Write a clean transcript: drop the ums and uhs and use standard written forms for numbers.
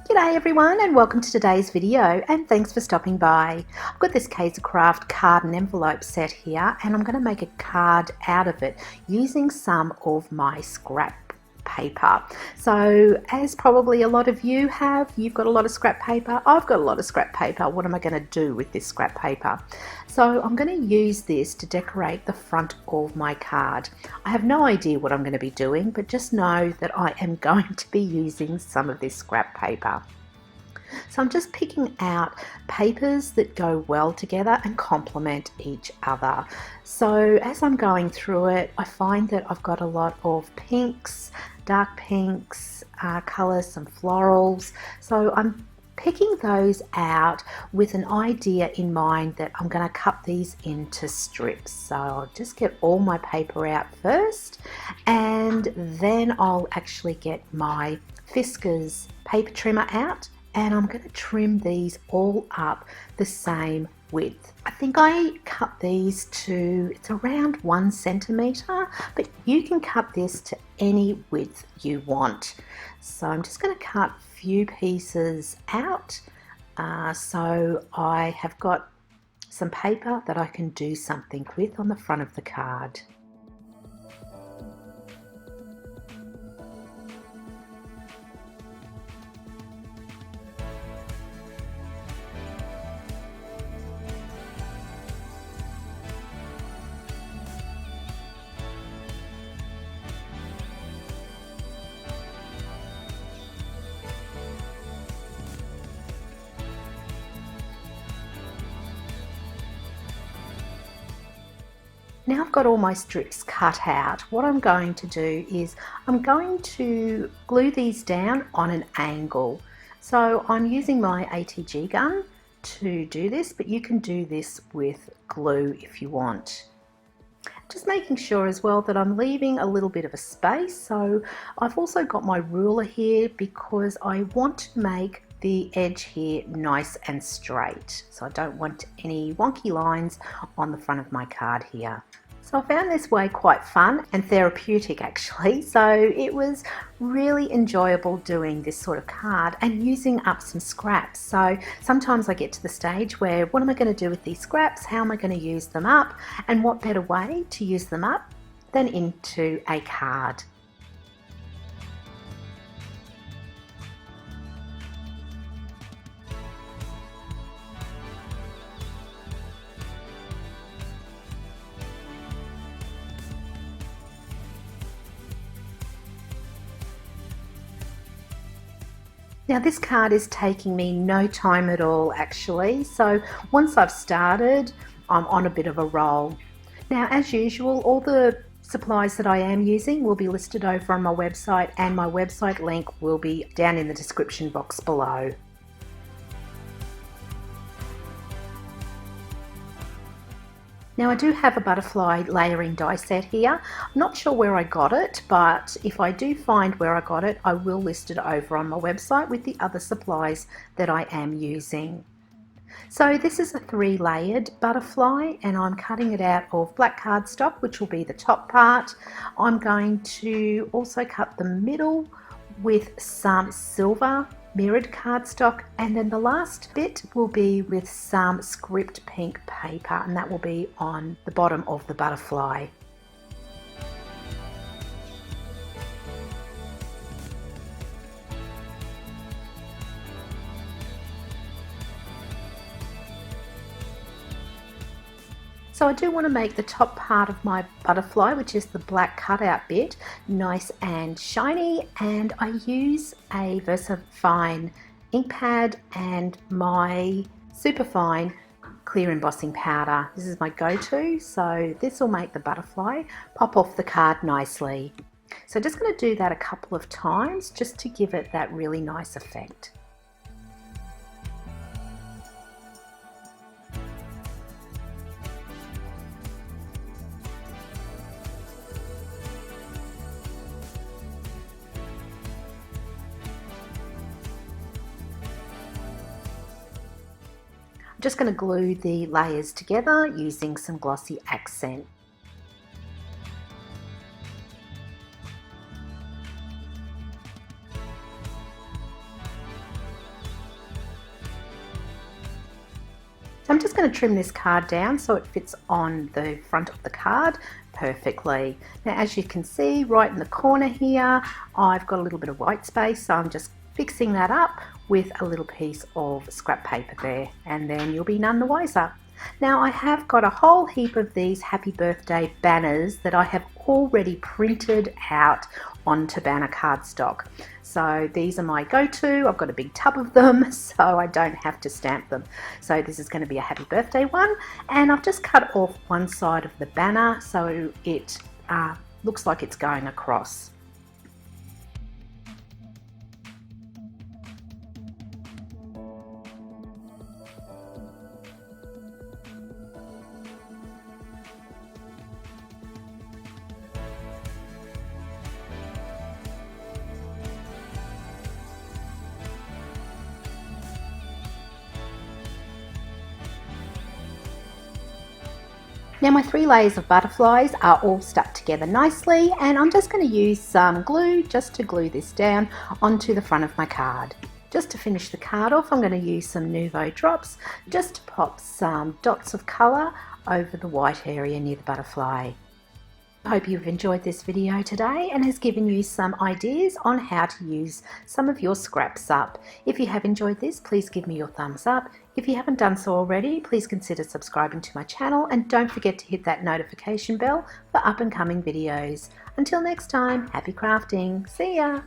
G'day everyone and welcome to today's video, and thanks for stopping by. I've got this Case Craft card and envelope set here, and I'm going to make a card out of it using some of my scrap paper. So as probably a lot of you have, you've got a lot of scrap paper, I've got a lot of scrap paper. What am I going to do with this scrap paper? So I'm going to use this to decorate the front of my card. I have no idea what I'm going to be doing, but just know that I am going to be using some of this scrap paper. So I'm just picking out papers that go well together and complement each other. So as I'm going through it, I find that I've got a lot of pinks, dark pinks, colours, some florals. So I'm picking those out with an idea in mind that I'm going to cut these into strips. So I'll just get all my paper out first, and then I'll actually get my Fiskars paper trimmer out, and I'm going to trim these all up the same width. I think I cut these to, it's around 1 centimetre, but you can cut this to any width you want. So I'm just going to cut a few pieces out. So I have got some paper that I can do something with on the front of the card. Now I've got all my strips cut out, what I'm going to do is I'm going to glue these down on an angle. So I'm using my ATG gun to do this, but you can do this with glue if you want. Just making sure as well that I'm leaving a little bit of a space. So I've also got my ruler here because I want to make the edge here nice and straight. So I don't want any wonky lines on the front of my card here. So I found this way quite fun and therapeutic actually. So it was really enjoyable doing this sort of card and using up some scraps. So sometimes I get to the stage where what am I going to do with these scraps? How am I going to use them up? And what better way to use them up than into a card? Now this card is taking me no time at all actually, so once I've started I'm on a bit of a roll. Now as usual, all the supplies that I am using will be listed over on my website, and my website link will be down in the description box below. Now I do have a butterfly layering die set here. I'm not sure where I got it, but if I do find where I got it, I will list it over on my website with the other supplies that I am using. So this is a 3-layered butterfly, and I'm cutting it out of black cardstock, which will be the top part. I'm going to also cut the middle with some silver mirrored cardstock, and then the last bit will be with some script pink paper, and that will be on the bottom of the butterfly. So I do want to make the top part of my butterfly, which is the black cutout bit, nice and shiny, and I use a VersaFine ink pad and my superfine clear embossing powder. This is my go-to, so this will make the butterfly pop off the card nicely. So just going to do that a couple of times just to give it that really nice effect. I'm just going to glue the layers together using some glossy accent. going to trim this card down so it fits on the front of the card perfectly. Now as you can see right in the corner here, I've got a little bit of white space, so I'm just fixing that up with a little piece of scrap paper there, and then you'll be none the wiser. Now I have got a whole heap of these happy birthday banners that I have already printed out onto banner cardstock. So these are my go-to. I've got a big tub of them so I don't have to stamp them. So this is going to be a happy birthday one, and I've just cut off one side of the banner so it looks like it's going across. Now my 3 layers of butterflies are all stuck together nicely, and I'm just going to use some glue just to glue this down onto the front of my card. Just to finish the card off, I'm going to use some Nouveau drops just to pop some dots of colour over the white area near the butterfly. I hope you've enjoyed this video today and has given you some ideas on how to use some of your scraps up. If you have enjoyed this, please give me your thumbs up. If you haven't done so already, please consider subscribing to my channel, and don't forget to hit that notification bell for up and coming videos. Until next time, happy crafting. See ya!